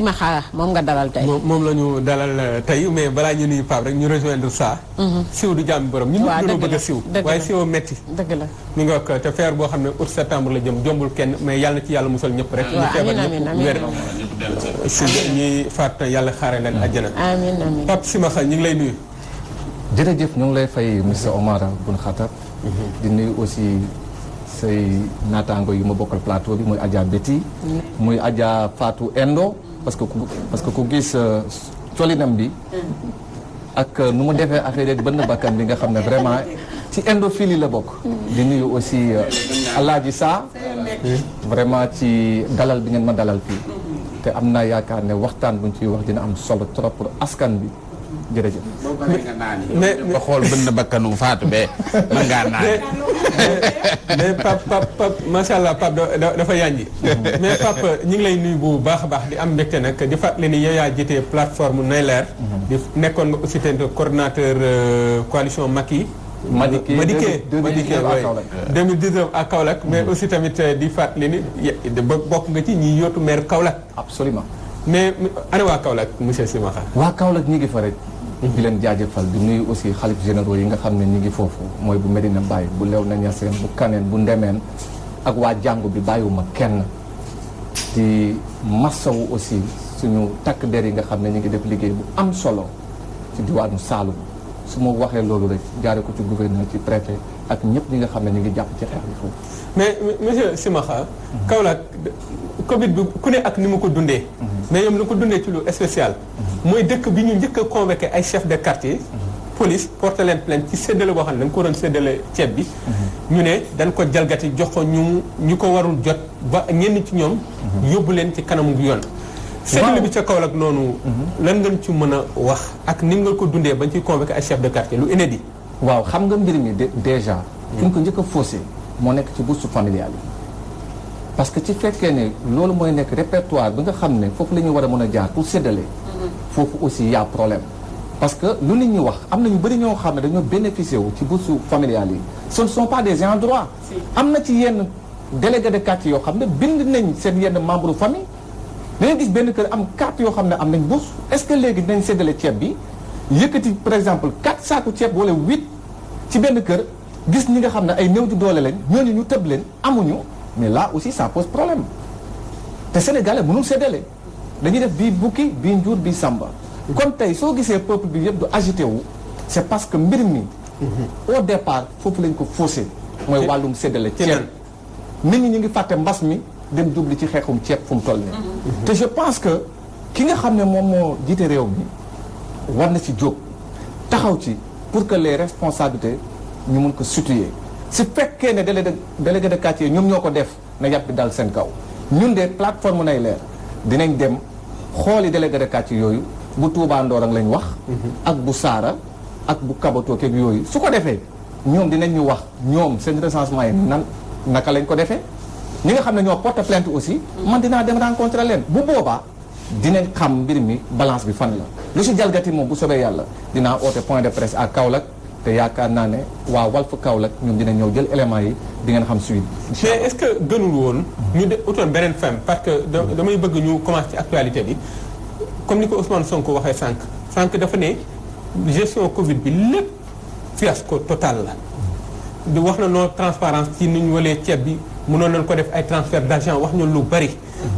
Simakha moom nga dalal tey. moom la ñu dalal tey mais balaa ñu nuyu Pape rek ñu rejoindre ça. siw du jàmm borom ñun ñëpp dañoo bëgg a siw. waaye siw metti dëgg la mi ngi wax te feer boo xam ne août septembre la jëm jombul kenn mais yàlla na ci yàlla musal ñëpp rek. ñu feebar ñëpp wér si ñi faat yàlla xaare leen àjjana. amiin amiin Pape Simakha ñu ngi lay nuyu. jërëjëf ñu ngi lay fay monsieur Omar Bun Khatab. di nuyu aussi say naataango yu ma bokkal plateau bi muy Adja Betty. muy Adja Fatou Endo. parce que ku gis colinam bi. ak nu mu defee affaire yeeg bënn bakkan bi nga xam ne vraiment ci endophilie la bokk. di nuyu aussi Alaaji Sa vraiment ci dalal bi ngeen ma dalal fii. te am naa yaakaar ne waxtaan buñ ciy wax dina am solo trop pour askan bi jërëjëf. mais ba xool bënn bakkanu Fatou be mën ngaa naan. mais Pape macha allah Pape dafa yànji. mais Pape ñu ngi lay nuyu bu baax a baax di am mbégte nag di fàttali ni yow yaa jiite plateforme Nay Leer. di nekkoon nga aussi tamit coordonnateur coalition Macky. Madické 2019 à Kaolack. mais aussi tamit di fàttali ni bokk nga ci ñi yootu maire Kaolack. absolument mais ana waa Kaolack monsieur Simakha. waa Kaolack ñi ngi fa rek. di leen jaajëfal di nuyu aussi xalif généraux yi nga xam ne ñi ngi foofu mooy bu Medina Baye bu Léona Niassène bu Kaneen bu Ndemeen ak waa jàngu bi bàyyiwuma kenn. di massawu aussi suñu takk der yi nga xam ne ñu ngi def liggéey bu am solo ci diwaanu Saloum su ma waxee loolu rek jaare ko ci gouverneur ci préfet ak ñëpp ñi nga xam ne ñu ngi jàpp ci xeex bi foofu. mais monsieur Simakha. Kaolack Covid bi ku ne ak ni mu ko dundee. mais ñoom ni ko dundee ci lu spécial. mooy dëkk bi ñu njëkk a convoqué ay chef de quartier. police porté leen plainte ci séddale boo xam ne dañ ko doon séddale ceeb bi. ñu ne dañ ko jalgati jox ko ñu ko warul jot ba ñenn ci ñoom. yóbbu leen ci kanamu yoon. séddale bi ca Kaolack noonu. lan ngeen ci mën a wax ak ni nga ko dundee bañ ciy convoqué ay chef de quartier lu inédit. waaw xam nga mbir mi déjà. fi ñu ko njëkk a faussé moo nekk ci bourse familiale yi. parce que ci fekkee ne loolu mooy nekk répertoire bi nga xam ne foofu la ñu war a mën a jaar pour séddale. foofu aussi y a problème. parce que lu nit ñi wax am na ñu bëri ñoo xam ne dañoo bénéficié wu ci bourse familiale yi ce ne sont pas des ayants droit. am na ci yenn délégué de quartier yoo xam ne bind nañ seen yenn membre famille. da ngay gis benn kër am 4 yoo xam ne am nañ bourse est-ce que léegi dinañ séddale ceeb bi yëkkati par exemple 4 saaku ceeb wala 8 ci benn kër gis ñi nga xam ne ay néew di doole lañ ñooñu ñu tëb leen amuñu. mais là aussi ça pose problème te sénégalais mënul séddale dañuy def bii bukki bii njuur bii samba kon tey soo gisee peuple bi yëpp du agité wu c'est parce que mbir mi au départ foofu lañ ko faussé mooy wàllum séddale ceeb nit ñi ñu ngi fàtte mbas mi dem jubli ci xeexum ceeb fu mu toll nii te je pense que ki nga xam ne moom moo jiite réew mi war na ci jóg taxaw ci pour que les responsabilités ñu mun ko situer su fekkee ne délégué de quartier ñoom ñoo ko def na yàpp bi dal seen kaw ñun de plateforme Nay Leer dinañ dem xooli délégué de quartier yooyu bu Touba Ndorong lañ wax ak bu Saara ak bu Kabato keeg yooyu su ko defee ñoom dinañ ñu wax ñoom seen recensement yi naka lañ ko defee ñi nga xam ne ñoo porte plainte aussi man dinaa dem rencontrer leen bu boobaa dinañ xam mbir mi balance bi fan la lu si jalgati moom bu sobee yàlla dinaa oote point de presse à Kaolack te yaakaar naa ne waa Walf Kaolack ñoom dina ñëw jël éléments yi di ngeen xam suite. mais est-ce que gënul woon. ñu de utoon beneen femme parce que damay bëgg ñu commencer ci actualité bi comme ni ko Ousmane Sonko waxee sànq dafa ne gestion Covid bi lépp fiasco total la. di wax na non transparence ci ni ñu walee ceeb bi mënoon nañ ko def ay transfert d'argent wax ñu lu bari.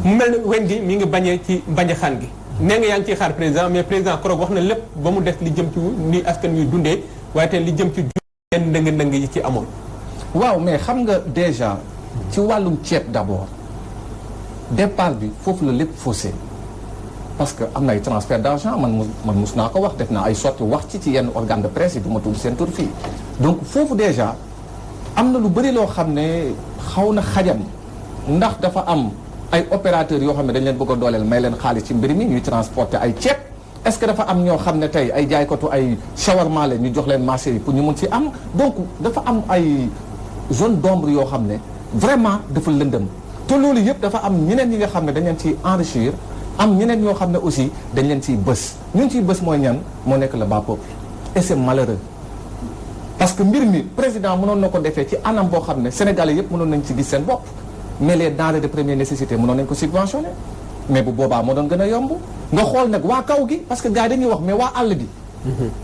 mu mel ne wen gi mi ngi bañee ci mbañaxaan gi. nee nga yaa ngi ciy xaar président mais président Korog wax na lépp ba mu des li jëm ci ni askan wi dundee. waaye te li jëm ci yenn ndëng-ndëng yi ci amoon. waaw mais xam nga déjà ci wàllum ceeb d'abord départ bi foofu la lépp faussé parce que am na ay transfert d'argent man mus naa ko wax def naa ay sorti wax ci yenn organe de presse yi du ma tudd seen tur fii donc foofu déjà am na lu bëri loo xam ne xaw na xajam ndax dafa am ay opérateurs yoo xam ne dañ leen bëgg a dooleel may leen xaalis ci mbir mi ñuy transporter ay ceeb. est-ce que dafa am ñoo xam ne tey ay jaaykatu ay shawarma la ñu jox leen marché yi pour ñu mun ci am donc dafa am ay zone d'ombre yoo xam ne vraiment dafa lëndëm te loolu yëpp dafa am ñeneen ñi nga xam ne dañ leen ciy enrichir am ñeneen ñoo xam ne aussi dañ leen ciy bës ñun ciy bës mooy ñan moo nekk le bas peuple et c'est malheureux parce que mbir mi président mënoon na ko defee ci anam boo xam ne sénégalais yëpp mënoon nañ ci gis seen bopp mais les denrées de première nécessité mënoon nañ ko subventionner mais bu boobaa moo doon gën a yomb nga xool nag waa kaw gi parce que gars yi dañuy wax mais waa àll bi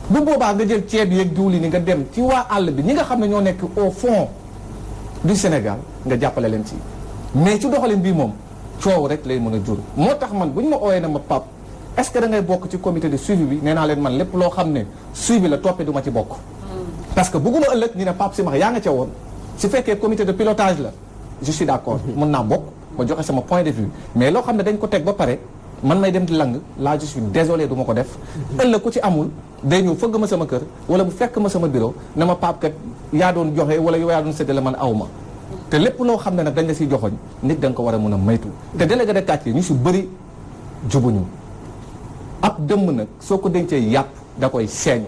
bu boobaa nga jël ceeb yeeg diwli ni nga dem ci waa àll bi ñi nga xam ne ñoo nekk au fond du Sénégal nga jàppale leen ci mais ci doxalin bii moom coow rek lay mën a jur moo tax man bu ñu ma ooyee na ma Pape est-ce que da ngay bokk ci comité de suivi bi nee naa leen man lépp loo xam ne suivi la toppee du ma ci bokk parce que bëgguma ëllëg ñu ne Pape Simakh yaa nga ca woon su fekkee comité de pilotage la je suis d'accord mën naa bokk ma joxe sama point de vue mais loo xam ne dañ ko teg ba pare man may dem di lang là je suis désolé du ma ko def ëllëg ku ci amul day ñëw fëgg ma sama kër wala bu fekk ma sama bureau ne ma Pape kat yaa doon joxe wala yow yaa doon séddale man aw ma te lépp loo xam ne nag dañ la siy joxoñ nit da nga ko war a mën a maytu te délégué de quartier ñu si bëri jubuñu ab dëmm nag soo ko dencee yàpp da koy seeñu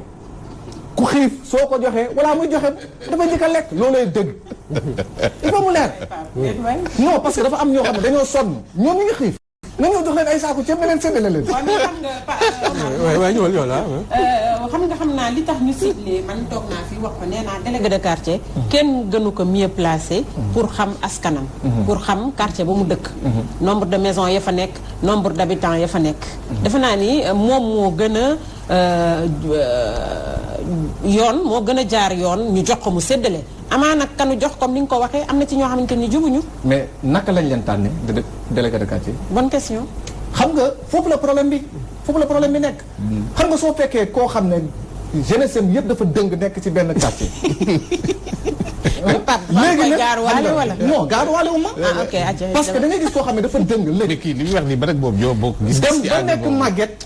ku xiif soo ko joxee wala muy joxe dafa njëkk a lekk loolooy dëgg il faut mu leer non parce que dafa am ñoo xam ne dañoo sonn ñoom ñi ngi xiif na ñoo jox leen ay saako ceeb na leen séddale leen waaw ñëwal yow la xam naa li tax ñu ciblé man toog naa fi wax ko nee naa délégué de quartier kenn gënu ko mieux placé pour xam askanam pour xam quartier ba mu dëkk nombre de maisons ya fa nekk nombre d'habitants ya fa nekk defe naa ni moom moo gën a yoon moo gën a jaar yoon ñu jox ko mu séddale amaa nag kanu jox comme ni nga ko waxee am na ci ñoo xamante ni jubuñu mais naka lañ leen tànne délégué de quartier bonne question xam nga foofu la problème bi nekk xam nga soo fekkee koo xam ne jeunesse am yëpp dafa dëng nekk ci benn quartier léegi nag gaaruwaale wala non gaaruwaale wu ma parce que da ngay gis koo xam ne dafa dëng léegi kii li mu wax nii ba rek boobu ñoo bokk gis dem ba nekk màgget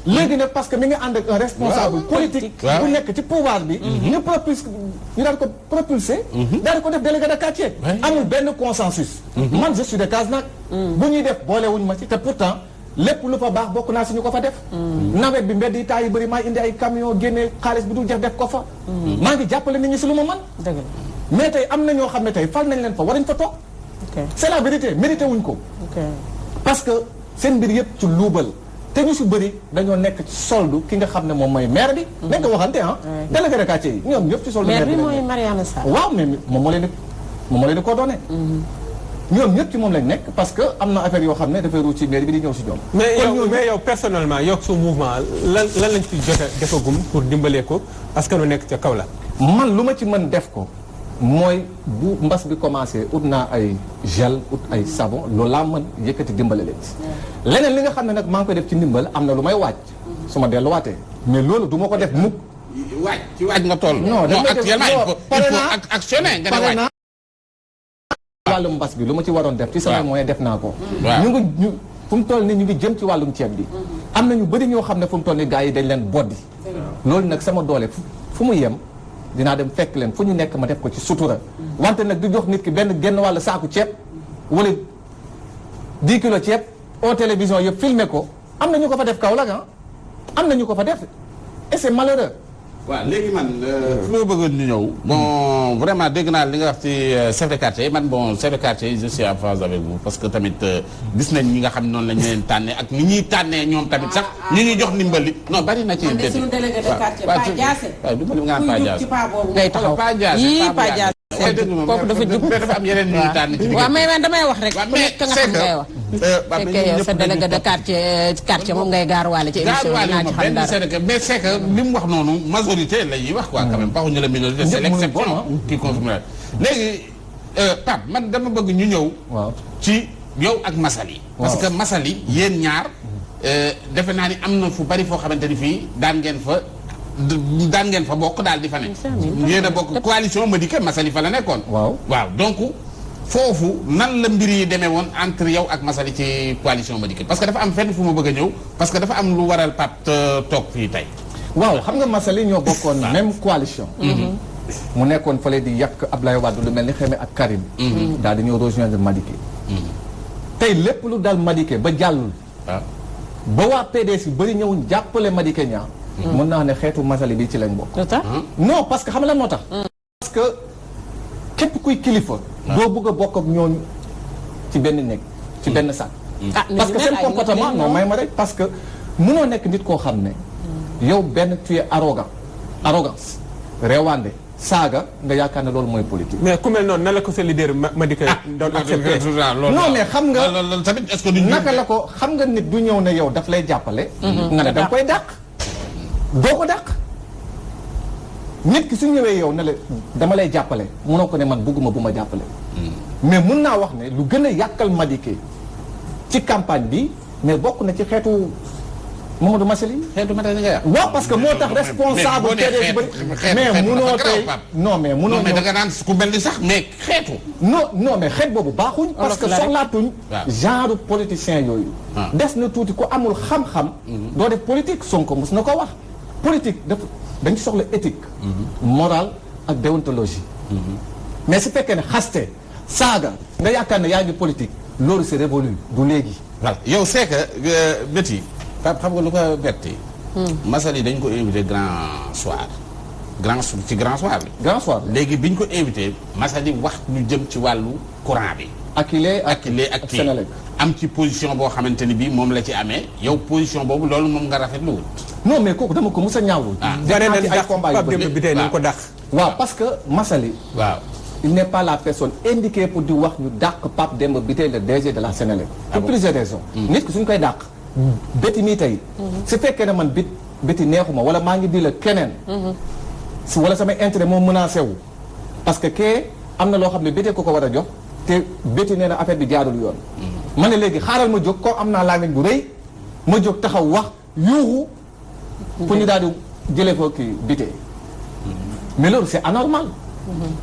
léegi nag parce que mi ngi ànd ak un responsable politique bu nekk ci pouvoir bi ñu propulsé ñu daal ko propulsé daal di ko def délégué de quartier amul benn consensus man je suis de Casamance bu ñuy def boolewuñ ma ci te pourtant lépp lu fa baax bokk naa si ñu ko fa def nawet bi mbedd yi taa yi bëri maa indi ay camion génne xaalis bi dul jeex def ko fa maa ngi jàppale nit ñi si lu ma man mais tey am na ñoo xam ne tey fal nañ leen fa waruñ fa toog c'est la vérité mérité wuñ ko parce que seen mbir yëpp ci luubal te ñu si bëri dañoo nekk ci soldu ki nga xam ne moom mooy maire bi nañ ko waxante délégué de quartier yi ñoom ñëpp ci soldu maire bi mooy Mariama Sarr waaw mais moom moo leen di coordonné ñoom ñëpp ci moom lañ nekk parce que am na affaire yoo xam ne dafay ruuj ci mairie bi di ñëw si ñoom. mais yow personnellement yow su mouvement lan lañ ci jot a defagum pour dimbalee ko askanu nekk ca kaw la. man lu ma ci mën def ko mooy bu mbas bi commencé ut naa ay gel ut ay savon loolu laa mën yëkkati dimbale leen si. leneen li nga xam ne nag maa ngi koy def ci ndimbal am na lu may waaj su ma delluwaatee mais loolu du ma ko def mukk. waaj nga toll. non actuellement il faut actionner nga ne waaj. wàllum mbas bi lu ma ci waroon def ci sama moyen def naa ko ñu fu mu toll nii ñu ngi jëm ci wàllum ceeb bi am na ñu bëri ñoo xam ne fu mu toll nii gars yi dañ leen boddi loolu nag sama doole fu mu yem dinaa dem fekk leen fu ñu nekk ma def ko ci sutura wante nag di jox nit ki benn genn wàll saaku ceeb wala 10 kilos ceeb au télévision yëpp filmer ko am na ñu ko fa def Kaolack am na ñu ko fa def et c'est malheureux. waaw léegi man fu ma bëggoon ñu ñëw bon vraiment dégg naa li nga wax ci chef de quartier man bon chef de quartier je suis en phase avec vous parce que tamit gis nañ ñi nga xam ne noonu la ñu leen tànnee ak ni ñuy tànnee ñoom tamit sax ñi ñuy jox ndimbali non bari na ci man de suñu délégué de quartier Pa Diassé waaw du ma li nga naan Pa Diassé ngay taxaw Pa Diassé yii Pa Diassé kooku dafa jub dafa am yeneen ñuy tànn ci waaw mais damay wax rek ku nekk nga xam ngay wax fekkee yow sa délégué de quartier moom ngay gaaruwaale ci émission bi naa ci xam dara mais c'est que li mu wax noonu majorité la ñuy wax quoi quand même waxuñu la minorité c'est l'exception qui confirme léegi Pape man dama bëgg ñu ñëw ci yow ak Massaly parce que Massaly yéen ñaar defe naa ni am na fu bari foo xamante ni fii daan ngeen fa bokk daal di fa nekk yéen a bokk coalition Madické Massaly fa la nekkoon waaw donc foofu nan la mbir yi demee woon entre yow ak Massaly ci coalition Madické parce que dafa am fenn fu ma bëgg a ñëw parce que dafa am lu waral Pape toog fii tey waaw xam nga Massaly ñoo bokkoon même coalition mu nekkoon fële di yàq Ablaye Wade lu mel ni Xeme ak Karim daal di ñëw rejoindre Madické tey lépp lu dal Madické ba jàllul ba waa PDS yu bëri ñëw jàppale Madické ñaa mën naa ne xeetu Massaly bi ci lañ bokk non parce que xam lan moo tax parce que képp kuy kilifa doo bëgg a bokk ak ñooñu ci benn nekk ci benn sac parce que seen comportement non may ma rek parce que mënoo nekk nit koo xam ne yow benn tu es arrogance réewande saaga nga yaakaar ne loolu mooy politique. mais ku mel noonu nan la ko sa leader Madické doon accepté. non mais xam nga loolu tamit est-ce que duñ naka la ko xam nga nit du ñëw ne yow daf lay jàppale. nga ne da nga koy dàq. doo ko dàq. nit ki su ñëwee yow ne la dama lay jàppale mënoo ko ne man bëgguma bu ma jàppale. mais mun naa wax ne lu gën a yàqal Madické ci campagne bi mais bokk na ci xeetu Mamadou Massaly. xeetu Madické nga yàq. waaw parce que moo tax responsable. mais munoo tey non mais munoo. non mais da nga naan ku mel ni sax mais xeetu. non mais xeet boobu baaxuñ. parce que soxlaatuñ. genre politicien yooyu. des na tuuti ku amul xam-xam. doo def politique Sonko mos na ko wax. politique dañ ci soxla éthique. morale ak déontologie. mais su fekkee ne xaste saaga nga yaakaar ne yaa ngi politique loolu c'est révolu du léegi. voilà yow c'est que Betty Pape xam nga lu ko betti Massaly dañ ko invité grand soir ci grand soir bi. grand soir léegi biñ ko invité Massaly wax ñu jëm ci wàllu courant bi. Akilee ak Senelec am ci position boo xamante ni bii moom la ci amee yow position boobu loolu moom nga rafetlu wul. non mais kooku dama ko mos a ñaawlu. dana leen dàq Pape Demba Bitèye nañ ko dàq. waaw parce que Massaly. waaw il n'est pas la personne indiquée pour di wax ñu dàq Pape Demba Bitèye le DG de la Senelec. pour plusieurs raisons. nit ki suñ koy dàq. Betty mii tey. su fekkee ne man Betty neexuma wala maa ngi di la keneen. si wala samay intérêt moom menacé wu. parce que kee am na loo xam ne Betty ko war a jox te Betty nee na affaire bi jaarul yoon. ma ne léegi xaaral ma jóg ko am naa làmmiñ bu rëy ma jóg taxaw wax yuuxu. pour ñu daal di jëlee ko kii Bitèye. mais loolu c'est anormal.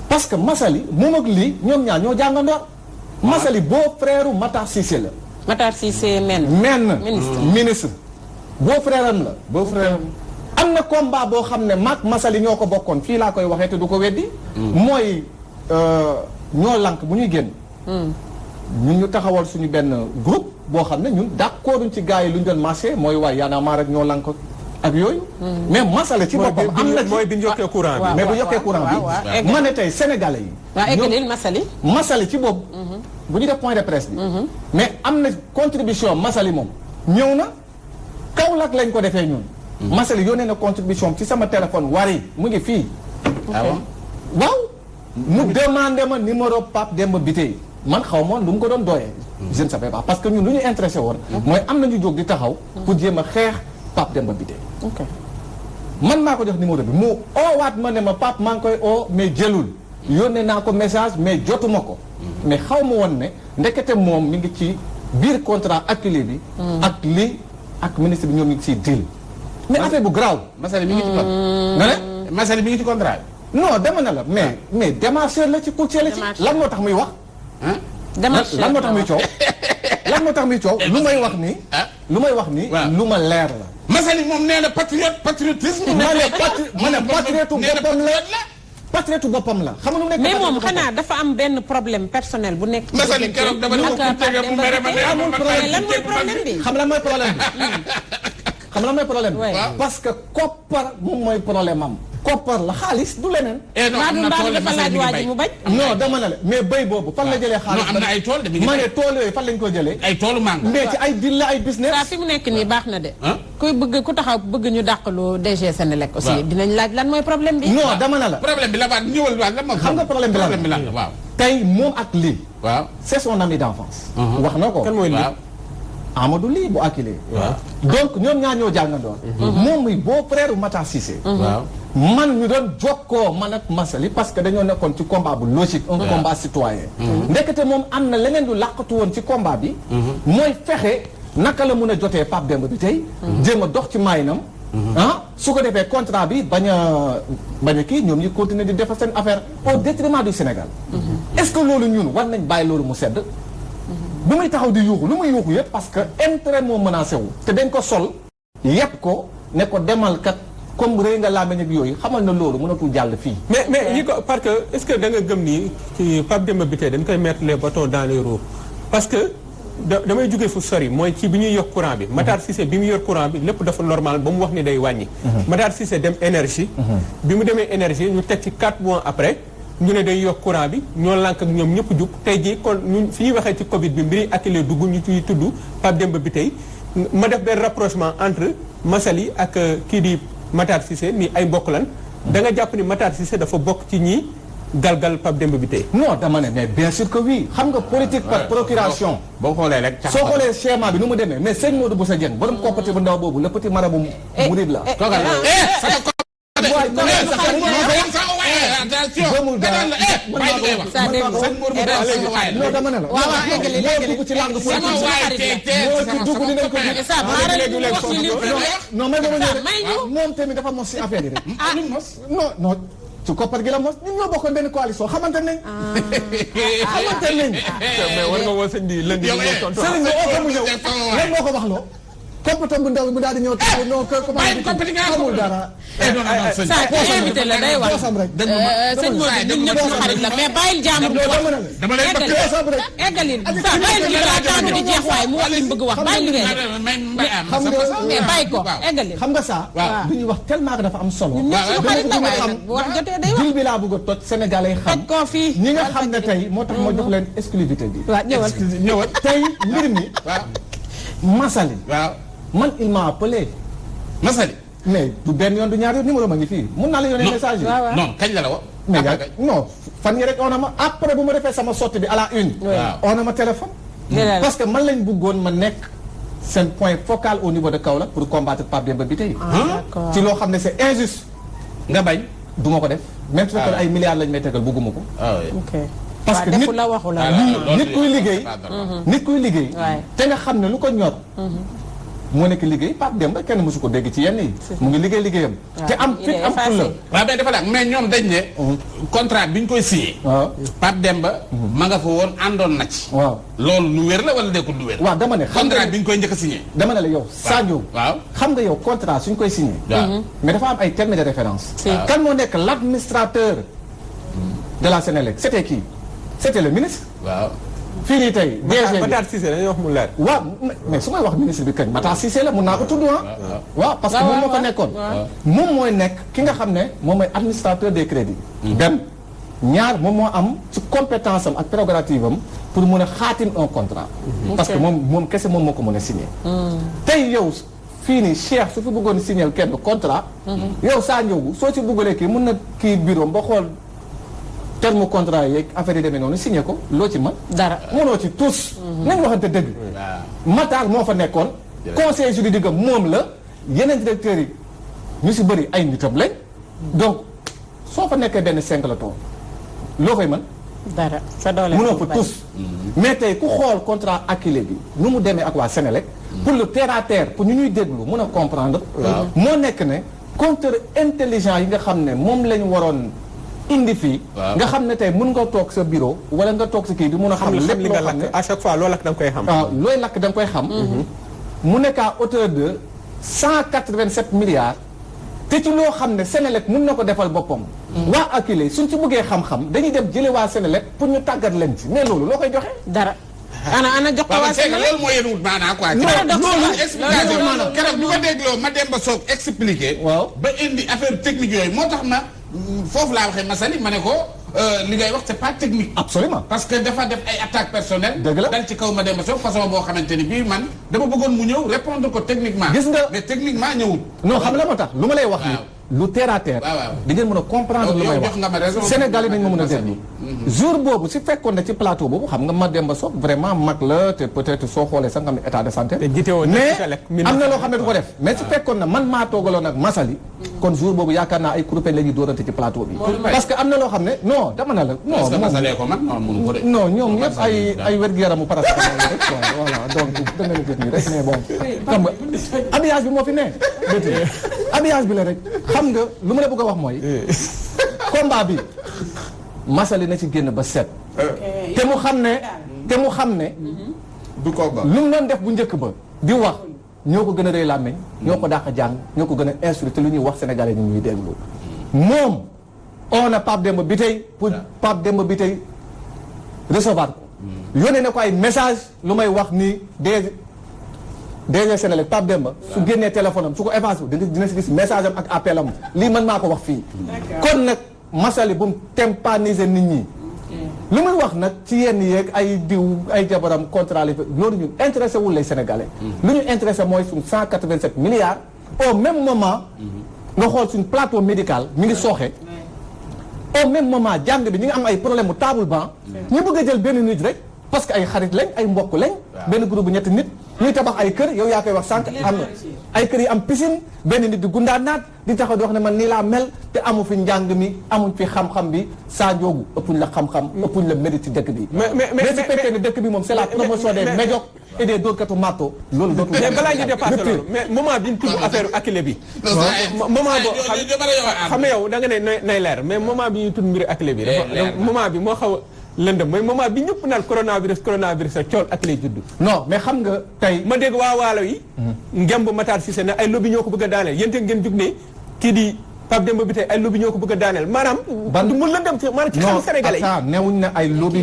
parce que Massaly moom ak lii ñoom ñaar ñoo jàngandoor. Massaly beau frère Matar Cissé la. Matar Cissé ministre beau frère am la. beau frère am na combat boo xam ne maak Massaly ñoo ko bokkoon fii laa koy waxee te du ko weddi. mooy ñoo lank bu ñuy génn. ñun ñu taxawal suñu benn groupe boo xam ne ñun d'accorduñ ci gars yi lu ñu doon marché mooy waaye Y'en a marre rek ñoo lank ak yooyu. mais Massaly ci boppam am na ci mooy bi ñu yokkee courant bi. mais bu yokkee courant bi. ma ne tey sénégalais yi. waaw eggalil Massaly. Massaly ci boobu. bu ñu def point de presse bi. mais am na contribution Massaly moom. ñëw na Kaolack lañ ko defee ñun. Massaly yónnee na contribution ci sama téléphone wari mu ngi fii. waaw. mu demandé ma numéro Pape Demba Bitèye man xaw ma lu mu ko doon doyee. je ne savais pas parce que ñun lu ñu intéressé woon. mooy am nañu jóg di taxaw. pour jéem a xeex Pape Demba Bitèye. ok man maa ko jox numéro bi mu oowaat ma ne ma Pape maa ngi koy oo mais jëlul. yónnee naa ko message mais jotuma ko. mais xaw ma woon ne ndekete moom mi ngi ci biir contrat Akilee bi. ak li ak ministre bi ñoom ñu ngi ciy deal. mais affaire bu garaaw. Massaly mi ngi ci contrat. nga ne Massaly mi ngi ci contrat. non dama na la mais démarcheur la ci courtier la ci. lan moo tax muy wax. démarcheur lan moo tax muy coow. lan moo tax muy coow lu may wax nii. lu may wax nii. lu ma leer la. Massaly moom nee na patriotisme. ma ne patriote boppam la. patriote boppam la xam nga lu nekk. mais moom xanaa dafa am benn problème personnel bu nekk. Massaly keroog dama ne ko tege bu mere ma amul problème lan mooy problème bi. xam la mooy problème bi. xam la mooy problème bi. parce que koppar moom mooy problème am. koppar la xaalis du leneen. non am na tool dafa laaj waa ji mu bañ. non dama ne la mais béy boobu fan la jëlee xaalis. non am na ay tool de mi ngi ma ne tool yooyu fan lañ ko jëlee. ay toolu mango. mais ci ay deal la ay business. saa fi mu nekk nii baax na de. kuy bëgg ku taxaw bëgg ñu dàqaloo DG Senelec aussi dinañ laaj lan mooy problème bi. non dama ne la. problème bi la waat ñëwal waat lan xam nga problème bi la waaw. tey moom ak lii. waaw c'est son ami d'enfance. wax na ko kan mooy lii. Amadou Ly bu Akilee. waaw donc ñoom ñaar ñoo jàngandoon. moom muy beau frère Matar Cissé. waaw man ñu doon jokkoo man ak Massaly parce que dañoo nekkoon ci combat bu logique. un combat citoyen. ndekete moom am na leneen lu làqatu woon ci combat bi. mooy fexe naka la mun a jotee Pape Demba Bitèye. jéem a dox ci maayinam. su ko defee contrat bi bañ a kii ñoom ñu continuer di defar seen affaire au détriment du Sénégal. est-ce que loolu ñun war nañ bàyyi loolu mu sedd. bu muy taxaw di yuuxu lu muy yuuxu yëpp parce que intérêt moo menacé wu. te dañ ko sol yëpp ko ne ko demal kat comme réy nga làmmiñ ak yooyu xamal na loolu mënatul jàll fii. mais ñi ko parce que est-ce que da nga gëm ni ci Pape Demba Bitèye dañ koy mettre les bâtons dans les roues parce que damay jógee fu sori mooy ci bi ñuy yokk courant bi. Matar Cissé bi mu yor courant bi lépp dafa normal ba mu wax ni day wàññi. Matar Cissé dem énergie. bi mu demee énergie ñu teg ci 4 mois après. ñu ne day yokk courant bi ñoo lànk ak ñoom ñëpp jug tey jii kon ñun fi ñuy waxee ci Covid bi mbiri Akilee dugg ñu ciy tudd Pape Demba Bitèye ma def benn rapprochement entre Massaly ak kii di Matar Cissé ni ay mbokk lan da nga jàpp ni Matar Cissé dafa bokk ci ñi galgal Pape Demba Bitèye. non dama ne mais bien sûr que oui xam nga politique par procuration. boo xoolee rek. soo xoolee schéma bi nu mu demee mais sëñ Modou Boussa Dieng borom koppati bu ndaw boobu le petit marabout mouride la. toogal non dama ne la. waaw eggali dugg ci langue non mais dama ñëw moom tamit dafa mos si affaire yi rek. non non ci koppar gi la mos ñun ñoo bokkoon benn coalition xamante nañ. xamante nañ. mais war nga woo sëñ bi lënd bi ñëw tontu. sëriñ bi oo ko mu ñëw lan moo ko wax loo. compétent bu ndaw bi mu daal di ñëw taxaw non xamul dara. saa invité la day wax sëñ Modou ñun ñëpp ñu xarit la mais bàyyil jàmbur bi wax dama lay eggalil saa bàyyil li balaa temps bi di jeex waaye mu wax li mu bëgg wax bàyyi li xam nga mais bàyyi ko eggalil xam nga saa du ñuy wax tellement que dafa am solo. ñun ñëpp ñu xarit la waaye bu wax jotee day wax dil bi laa bëgg a toj Sénégalais yi xam toj koo fii ñi nga xam ne tey moo tax ma jox leen exclusivité bi. waaw ñëwal tey mbir mi Massaly waaw man il m'a appelé. Massaly. mais du benn yoon du ñaar yoon numéro ma ngi fii mun naa la yónnee message yi. non kañ la woo. mais non fan yi rek on a ma après bu ma defee sama sortie bi à la une. on a ma téléphone. parce que man lañ bëggoon ma nekk seen point focal au niveau de Kaolack pour combattre Pape Demba Bitèye. ci loo xam ne c'est injuste. nga bañ. du ma ko def. même su fekkee ay milliards lañ may tegal bëgguma ko. parce que defu la waxu la nit kuy liggéey. nit kuy liggéey. te nga xam ne lu ko ñor. moo nekk liggéey Pape Demba kenn mësu ko dégg ci yenn yi. mu ngi liggéey liggéeyam. te am fit am fulla. waaw mais dafa mais ñoom dañ ne. contrat bi ñu koy signé. waaw Pape Demba. ma nga fa woon àndoon na ci. waaw loolu lu wér la wala nekkul lu wér. waaw dama ne xam contrat bi ñu koy njëkk a signé. dama ne la yow Sadio. waaw xam nga yow contrat suñ koy signé. mais dafa am ay termes de référence. kan moo nekk l'administrateur de la Sénélec c'était qui c'était le ministre. waaw. fii nii tey DG bi Matar Cissé dañuy wax mu leer. waaw mais su may wax ministre bi kañ Matar Cissé la mun naa ko tudd waaw parce que moom moo fa nekkoon. moom mooy nekk ki nga xam ne moom mooy administrateur des crédits. benn ñaar moom moo am ci compétence am ak prérogative am pour mun a xaatim un contrat. parce que moom kese moom moo ko mën a signer. tey yow fii nii Cheikh su fi bëggoon signer kenn contrat. yow saa Ndiogou soo ci bëggoonee kii mun na kii bureau ba xool. terme contrat yeeg affaire yi demee noonu signé ko loo ci mën. dara mënoo ci tous. nañ waxante dëgg. Matar moo fa nekkoon. conseil juridique am moom la. yeneen directeurs yi ñu si bëri ay nitam lañ. donc soo fa nekkee benn singleton loo koy mën. dara sa doole mënoo fa tous. mais tey ku xool contrat Akilee bi nu mu demee ak waa Sénélec. pour le terre à terre pour ñu ñuy déglu mën a comprendre. moo nekk ne compteur intelligent yi nga xam ne moom lañ waroon. indi fii nga xam ne tey mën nga toog sa bureau wala nga toog sa kii di mun a xam lépp li nga lakk à chaque fois loo lakk da nga koy xam. waaw looy lakk da nga koy xam. mu nekk à hauteur de 187 milliards. te ci loo xam ne Sénélec mën na ko defal boppam. waa Akilee suñ ci bëggee xam-xam dañuy dem jëlee waa Sénélec pour ñu tàggat leen ci mais loolu loo koy joxe. dara. ana jox ko waa Sénégal loolu moo yéen wut maanaa quoi. loolu explication maanaam keroog bi ma dégloo ma dem ba soog expliqué. waaw ba indi affaire technique yooyu moo tax na foofu laa waxee Massaly ma ne ko li ngay wax c'est pas technique. absolument parce que dafa def ay attaques personnelles. dëgg la dal ci kaw ma dem ba soog façon boo xamante ni bii man dama bëggoon mu ñëw répondre ko techniquement. gis nga mais techniquement ñëwul. non xam la moo tax lu ma lay wax ni lu terre à terre. di ngeen mën a comprendre lu may wax Sénégal yi nañ ma mën a déglu. jour boobu si fekkoon na ci plateau boobu xam nga Mademba Sock vraiment mag la te peut-être soo xoolee sax nga xam ne état de santé. mais am na loo xam ne du ko def. mais su fekkoon na man maa toogaloon ak Massaly. kon jour boobu yaakaar naa ay groupé la ñuy dóorante ci plateau bi. parce que am na loo xam ne non dama na la. non non ñoom ñëpp ay wér-gu-yaramu paracétamol rek voilà donc da nga gis nii rek mais bon. xam nga habillage bi moo fi ne. habillage bi la rek. xam nga lu ma la bëgg a wax mooy. combat bi Massaly na ci génn ba set. te mu xam ne. du combat lu mu doon def bu njëkk ba. di wax ñoo ko gën a rëy làmmiñ ñoo ko dàq jàng ñoo ko gën a instruire te lu ñuy wax sénégalais ñu ñuy déglu. moom on a Pape Demba Bitèye pour Pape Demba Bitèye recevoir ko. yónnee na ko ay message lu may wax ni DG Sénélec Pape Demba su génnee téléphone am su ko effacé dina si gis message am ak appel am lii man maa ko wax fii. kon nag Massaly bu mu tympaniser nit ñi. lu muy wax nag ci yenn yeeg ay diw ay jabaram contrat li loolu ñu intéressé wul les Sénégalais. lu ñu intéressé mooy suñ 187 milliards. au même moment. nga xool suñ plateau médical mi ngi sooxe au même moment jàng bi ñi ngi am ay problème mu table banc ñu bëgg a jël benn nit rek parce que ay xarit lañ ay mbokk lañ benn groupe bu ñetti nit ñuy tabax ay kër yow yaa koy wax sànq am ay kër yi am piscine benn nit di gundaa naat di taxaw di wax ne man nii laa mel te amu fi njàng mi amuñ fi xam-xam bi saa njoogu ëppuñ la xam-xam ëppuñ la mérite ci dëkk bi mais su fekkee ne dëkk bi moom c'est la promotion des médiocres et des dóorkatu marteau loolu dootul mais balaa ñu dépassé loolu mais moment bi ñu tudd affaire Akilee bi moment boo xam nga yow da nga ne nay leer mais moment bi ñu tudd mbiri Akilee bi dafa moment bi moo xaw a lëndëm mooy moment bi ñëpp naan coronavirus a cool Akilee juddu non mais xam nga tey ma dégg waa waalo yi ngemb Matar Cissé ne ay lobby ñoo ko bëgg a daaneel yéen te ngeen jug ne kii di Pape Demba bi tey ay lobby ñoo ko bëgg a daaneel maanaam du mu lëndëm ci maanaam ci xam sénégalais yi newuñ ne ay lobby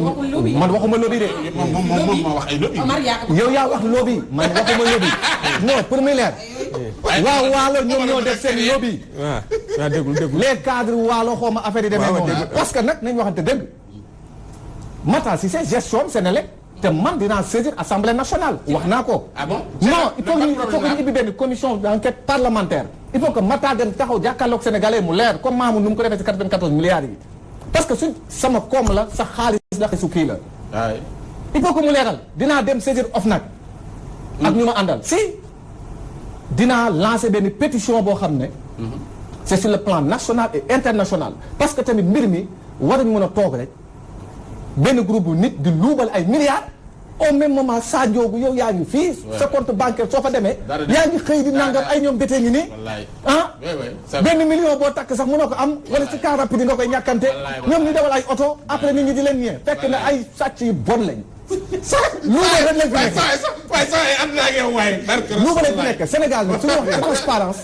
man waxuma lobby de moom moo wax ay lobby yow yaa wax lobby man waxuma lobby non pour muy leer waaw waalo ñoom ñoo def seen lobby waaw déglu les cadres waalo xawma affaire yi demee noonu parce que nag nañ waxante dëgg Matar Cissé gestion Sénélec te man dinaa saisir assemblée nationale wax naa ko. ah bon non il faut que ñu ibbi benn commission d'enquête parlementaire il faut que Matar dem taxaw jàkkaarloog sénégalais mu leer comme Mamour nu mu ko defee ci 94 milliards yi parce que suñ sama koom la sa xaalis la su kii la. il faut que mu leeral dinaa dem saisir OFNAC ak ñu ma àndal si dinaa lancer benn pétition boo xam ne. c'est sur le plan national et international parce que tamit mbir mi waruñ mën a toog rek. benn groupe bu nit di luubal ay milliards au même moment Sa Ndiogou yow yaa ngi fii sa compte bancaire soo fa demee yaa ngi xëy di nangam ay ñoom bétee ngi nii benn million boo takk sax mënoo ko am wala ci car rapide nga koy ñàkkante ñoom ñu dawal ay oto après nit ñi di leen ñee fekk na ay sàcc yu bon lañ luubal rek lañ fi nekk luubal lañ fi nekk Sénégal nag suñu wax transparence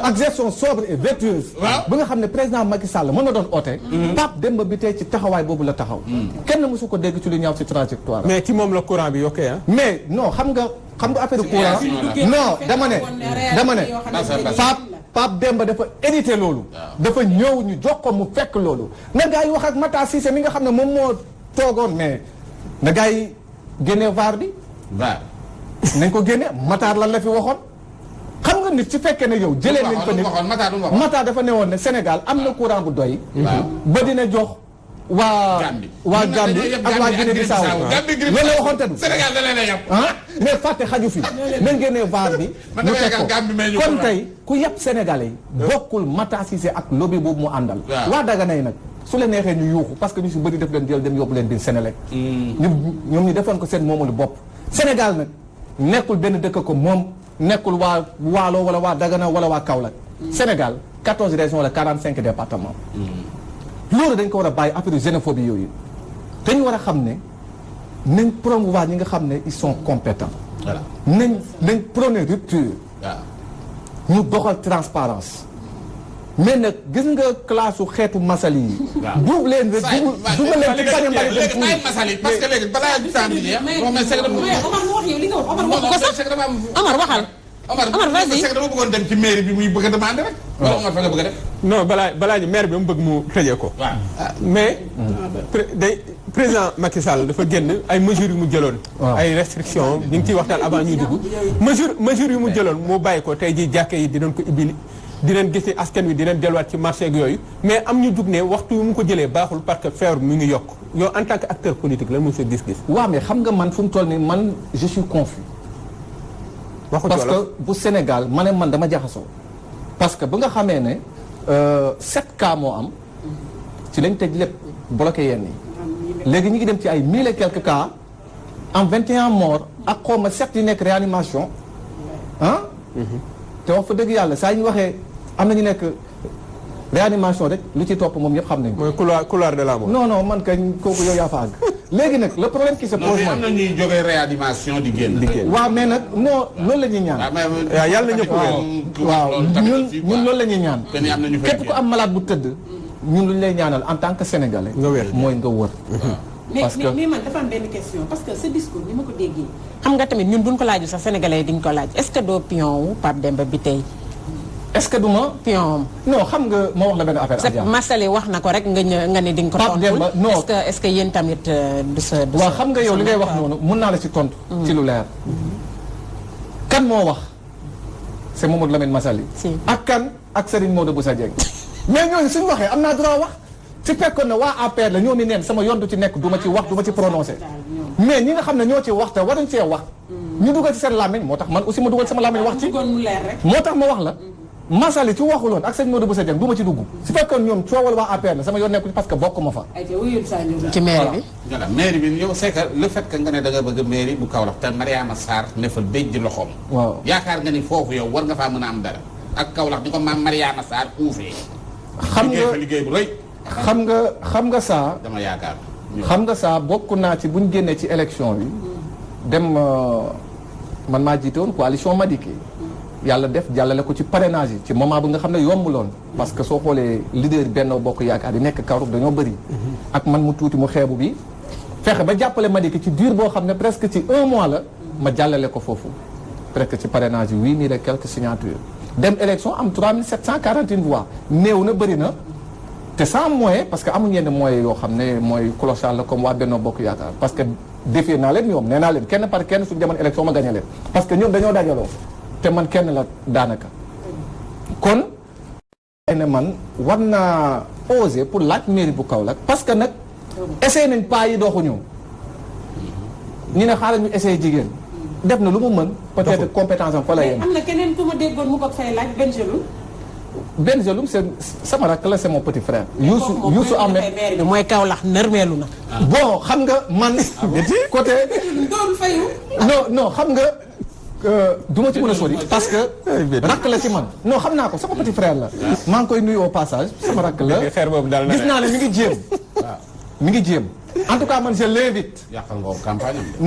ak gestion sobre et vertueuse ba nga xam ne président Macky Sall mën na doon oote Pape Demba bi tey ci taxawaay boobu la taxaw kenn mësu ko dégg ci lu ñaaw ci trajectoire mais ci moom la courant bi yokkee ah mais non xam nga affaire courant non dama ne Pape Demba dafa édité loolu dafa ñëw ñu jox ko mu fekk loolu na gars yi wax ak Matar Cissé mi nga xam ne moom moo toogoon mais na gars yi génne vaar bi nañ ko génne Matar lan la fi waxoon xam nga nit ci fekkee ne yow jëlee nañ ko nit Matar dafa ne woon ne Sénégal am na courant bu doy ba dina jox waa Gambie ak waa Guinée Bissau loolu la waxoon te du Sénégal da leen a yab mais fàtte xaju fi nañ génnee vaar bi mu teg ko kon tey ku yàpp Sénégalais yi bokkul Matar Cissé ak lobby boobu mu àndal waa Dagana yi nag su leen neexee ñu yuuxu parce que ñu si bëri def leen jël dem yóbbu leen biir Sénélec ñoom ñu defoon ko seen moomalu bopp Sénégal nag nekkul benn dëkk ko moom nekkul waa Waalo wala waa Dagana wala waa Kaolack Sénégal 14 régions wala 45 départements loolu dañ ko war a bàyyi affaire xénophobie yooyu dañu war a xam ne nañ promouvoir ñi nga xam ne ils sont compétents nañ prôner rupture ñu doxal transparence mais nag gis nga classe su xeetu masali yi. waaw duub leen rek dugal leen ci bañ a mbali dem tuuti masali parce que léegi balaa temps bi jeex. Omar waxal. Omar vas-y dama bëggoon dem ci mairie bi muy bëgg a demander rek. wala Omar fa nga bëgg a def. non balaa ñu maire bi mu bëgg mu tëjee ko. waaw mais président Macky Sall dafa génn ay mesures yu mu jëloon. ay restrictions ñu ngi ciy waxtaan avant ñuy dugg. mesures yu mu jëloon moo bàyyi ko tey jii jàkke yi dinañ ko ibbi dinañ gis askan wi dinañ delluwaat ci marché ak yooyu mais am ñu jug ne waxtu yu mu ko jëlee baaxul parce que feebar mi ngi yokk yow en tant que acteur politique lan mooy sa gis-gis. waaw mais xam nga man fu mu toll nii man je suis confus. parce que bu Sénégal ma ne man dama jaxasoo. parce que ba nga xamee ne 7 cas moo am ci lañ tëj lépp bloqué yenn yi léegi ñu ngi dem ci ay 1000 et quelques cas en 21 morts ak xawma 7 yi nekk réanimation ah. te wax fa dëgg yàlla saa ñu waxee am na ñu nekk réanimation rek lu ci topp moom ñëpp xam nañu. mooy couloir de la mort. non man kañ kooku yow yaa fa àgg. léegi nag le problème qui se pose mooy am na ñuy jógee réanimation di génn. waaw mais nag non loolu la ñuy ñaan. waaw yàlla na ñëpp waaw ñun loolu la ñuy ñaan. képp ku am malade bu tëdd. ñun lu ñu lay ñaanal en tant que sénégalais. nga wér mooy nga wër. parce que mais man dafa am benn question parce que ce discours ni ma ko déggee. xam nga tamit ñun duñ ko laaju sax sénégalais yi diñ ko laaj est-ce que doo pion wu Pape Demba bi tey. est-ce que du ma pion non xam nga ma wax la benn affaire. c'est Massalé wax na ko rek nga ne di nga ko tontu. non est-ce que yéen tamit du sa. waaw xam nga yow li ngay wax noonu mun naa la ci tontu. ci lu leer. kan moo wax c'est Mamadou Lamine Massaly. Si. ak kan ak Serigne Modou Boussa Dieng. mais ñooñu suñu waxee am naa droit wax su fekkoon ne waa APR la ñoo ni neen sama yoon du ci nekk du ma ci wax du ma ci prononcé mais ñi nga xam ne ñoo ci wax te waruñ cee wax ñu dugal ci seen làmmiñ moo tax man aussi ma dugal sama làmmiñ wax ci bëggoon mu leer rek. moo tax ma wax la Massaly ci waxuloon ak sëñ Modou Boussa Dieng du ma ci dugg su fekkoon ñoom coowal waa APR la sama yoon nekku ci parce que bokk ma fa ci maire bi. voilà mairie bi yow c'est que le fait que nga ne da nga bëgg mairie bu Kaolack te Mariama Sarr ne fa déj di loxoom. waaw yaakaar nga ni foofu yow war nga faa mën a am dara ak Kaolack ni ko maam Mariama Sarr uufee. xam liggéey nga fa liggéey bu rëy. xam nga saa dama yaakaar. xam nga saa bokk naa ci bu ñu génnee ci élection bi dem man maa jiite woon coalition Madické yàlla def jàllale ko ci parrainage yi ci moment bi nga xam ne yombuloon parce que soo xoolee leader Benno Bokk Yaakaar yi nekk Kaolack dañoo bëri ak man mu tuuti mu xeebu bi fexe ba jàppale Madické ci diir boo xam ne presque ci 1 mois la ma jàllale ko foofu presque ci parrainage yi 8000 et quelques signatures dem élection am 3741 voix néew na bëri na te sans moyen parce que amuñu yenn moyens yoo xam ne mooy clochard la comme waa Benno Bokk Yaakaar parce que défier naa leen ñoom nee naa leen kenn par kenn suñu demoon élection ma gagné leen parce que ñoom dañoo dajaloo te man kenn la daanaka kon ne man war naa oser pour laaj mairie bu Kaolack parce que nag essayé nañ pas yi doxuñu ñu ne xaaral ñu essayé jigéen def na lu mu mën peut-être compétence am fa la yem am na keneen ku ma déggoon mu ko fay laaj Bengelou. Bengelou c'est sama rakk la c'est mon petit frère Youssou Ahmed mooy Kaolack nërmeelu na. bon xam nga man côté doon fayu. non xam nga du ma ci mën a sori parce que rakk la ci man non xam naa ko sama petit frère la maa ngi koy nuyu au passage sama rakk la gis naa ne mi ngi jéem mi ngi jéem en tout cas man je l'invite yàqal nga campagne am.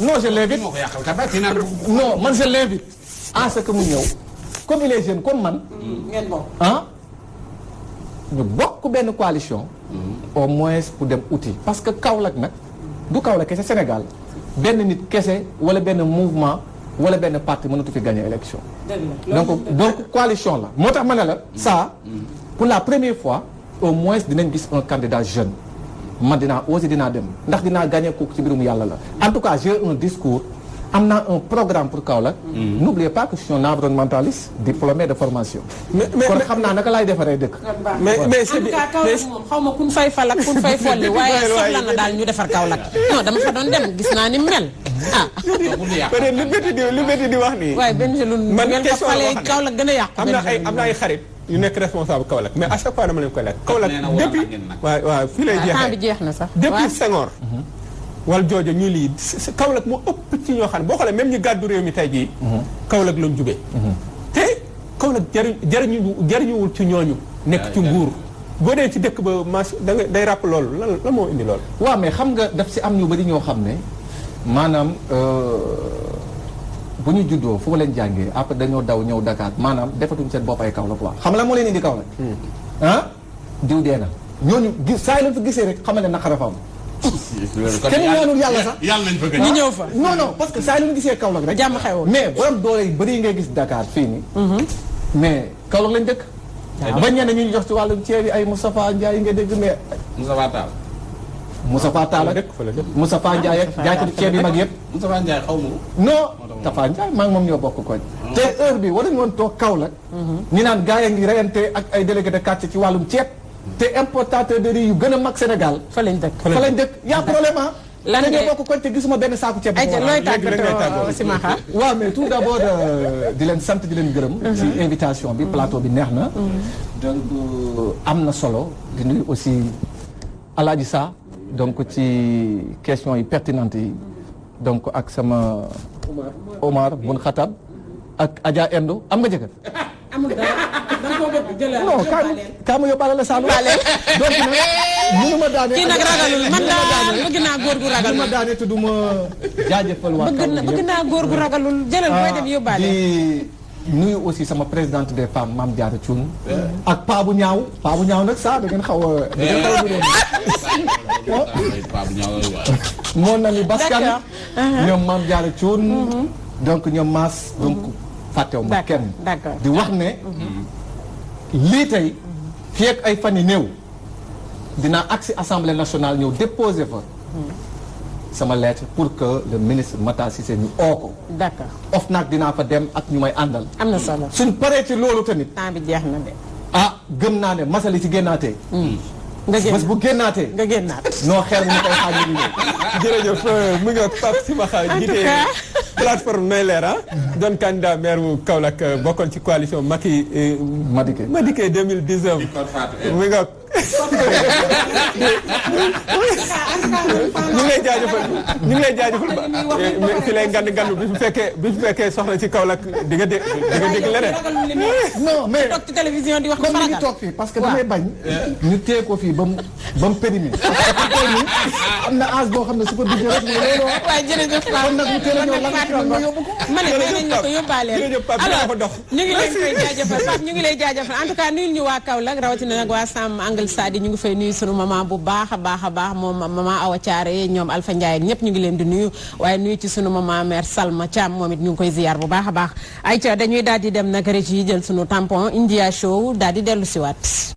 non je l'invite moo ko yàqal campagne ci naan. non man je l'invite à ce que mu ñëw comme il est jeune comme man ngeen bokk. ah ñu bokk benn coalition au moins pour dem outil parce que Kaolack nag du Kaolack kese Sénégal benn nit kese wala benn mouvement wala benn parti mënatu fi gagner élection donc coalition la moo tax ma ne la ça pour la première fois au moins dinañ gis un candidat jeune man dinaa osé dinaa dem ndax dinaa gagner kooku ci mbirum yàlla la en tout cas j'ai un discours am naa un programme pour Kaolack. N'oubliez pas que je suis un environnementaliste diplômé de formation. kon xam naa naka laay defaree dëkk. mais c'est bien en tout cas Kaolack moom xaw ma kun fay fal ak kun fay folli waaye soxla na daal ñu defar Kaolack. non dama fa doon dem gis naa ni mel ah. peut-être lu métti di wax nii. waaye Bengelou ngeen ko falee Kaolack gën a yàqu. am na ay xarit yu nekk responsable Kaolack mais à chaque fois dama leen koy laaj. Kaolack depuis waaw fii lay jeexee temps bi jeex na sax. depuis Senghor. wala joojo ñu lii Kaolack moo ëpp ci ñoo xam ne boo xoolee même ñu gàddu réew mi tey jii. Kaolack lañ jubee. te Kaolack jariñuwul ci ñooñu. nekk ci nguur boo dee ci dëkk ba marché da nga day ràpp loolu lan moo indi loolu. waaw mais xam nga daf si am ñu bari ñoo xam ne maanaam bu ñu juddoo fu ma leen jàngee après dañoo daw ñëw Dakar maanaam defatuñ seen bopp ay Kaolack quoi xam la moo leen indi Kaolack. diw dee na ñooñu gis saa yi leen fa gisee rek xamal ne naqara fa am. kenn ñaanul yàlla sax yàlla nañ fa ñu ñëw fa. non parce que saa yi leen gisee Kaolack rek. jàmm xewoon mais borom doole yu bëri yi ngay gis Dakar fii nii. mais Kaolack lañ dëkk. ba ñenn ñu jox ci wàllum ceeb yi ay Moustapha Ndiaye nga dégg mais. Moustapha Tall. Moustapha Tall ak Moustapha Ndiaye ak jaaykat ceeb yi mag yëpp. Moustapha Ndiaye xaw ma ko. non Moustapha Ndiaye maa ngi moom ñoo bokk koñ. te heure bi waruñu woon toog Kaolack. ñu naan gars yi ngi reyante ak ay délégué de quartier ci wàllum ceeb. te importateur de riz yu gën a mag Sénégal. fa lañ dëkk fa lañ dëkk y' a problème ah. lan te ñoo bokk koñ te gisuma benn saaku ceeb. ayca looy tàggatoo Simakha. waaw mais tout d' abord di leen sant di leen gërëm. ci invitation bi plateau bi neex na. donc am na solo di nuyu aussi Alaaji Sa donc ci questions yi pertinentes yi donc ak sama Omar Bun Khatab ak Adja Endo am nga jëkkër. amul dara da nga koo bëgg jëlaat. non kaa ma yóbbaale la Saalum. donc nag mënuma daane. kii nag ragalul man daal bëgg naa góor gu ragalul. mënuma daane te du ma jaajëfal waa Kaolack bëgg naa góor gu ragalul jëlal booy dem yóbbaale. di nuyu aussi sama présidente des femmes Mame Diarra Thioune. ak Paa bu ñaaw Paa bu ñaaw nag saa da ngeen xaw a. da ngeen xaw a moo na ni Baskan. ñoom Mame Diarra Thioune. donc ñoom Mass donc. fàttewuma kenn di wax ne lii tey fii ak ay fan yi néew dinaa agsi assemblée nationale ñëw déposé fa sama lettre pour que le ministre Matar Cissé ñu oo ko. d'accord OFNAC dinaa fa dem ak ñu may àndal. am na solo suñ paree ci loolu tamit. temps bi jeex na de. gëm naa ne masali ci génnaatee. nga génn bés bu génnaatee. nga génnaat. non xel mu koy xaaj ñu jërëjëf mu ngi Pape Simakha jiite plateforme Nay Leer doon candidat maire bu Kaolack bokkoon ci coalition Macky Madické 2019 mu ngi ñu ngi lay jaajëfal fi lay ngandu bi su fekkee soxna ci Kaolack di nga dégg leneen. non mais toog ci télévision di wax comme ni ñu toog fii parce que damay bañ ñu téye ko fii ba mu périmé am na âge boo xam ne su ko duggee rek loolu waaye jërëjëf Pape kon nag ñu teel a ñëw lan nga yóbbu ko ma ne nee nañ ñu ko yóbbaaleel alors ñu ngi leen koy jaajëfal Pape ñu ngi lay jaajëfal en tout cas nuyul ñu waa Kaolack rawatina nag waa Sam Angle Sadi ñu ngi fay nuyu sunu maman bu baax a baax moom maman Awa Thiaré ñoom Alpha Ndiaye ak ñëpp ñu ngi leen di nuyu waaye nuyu ci sunu maman mère Salma Thiam moom it ñu ngi koy ziar bu baax a baax ayca dañuy daal di dem nag régie jël sunu tampon India Show daal di dellu siwaat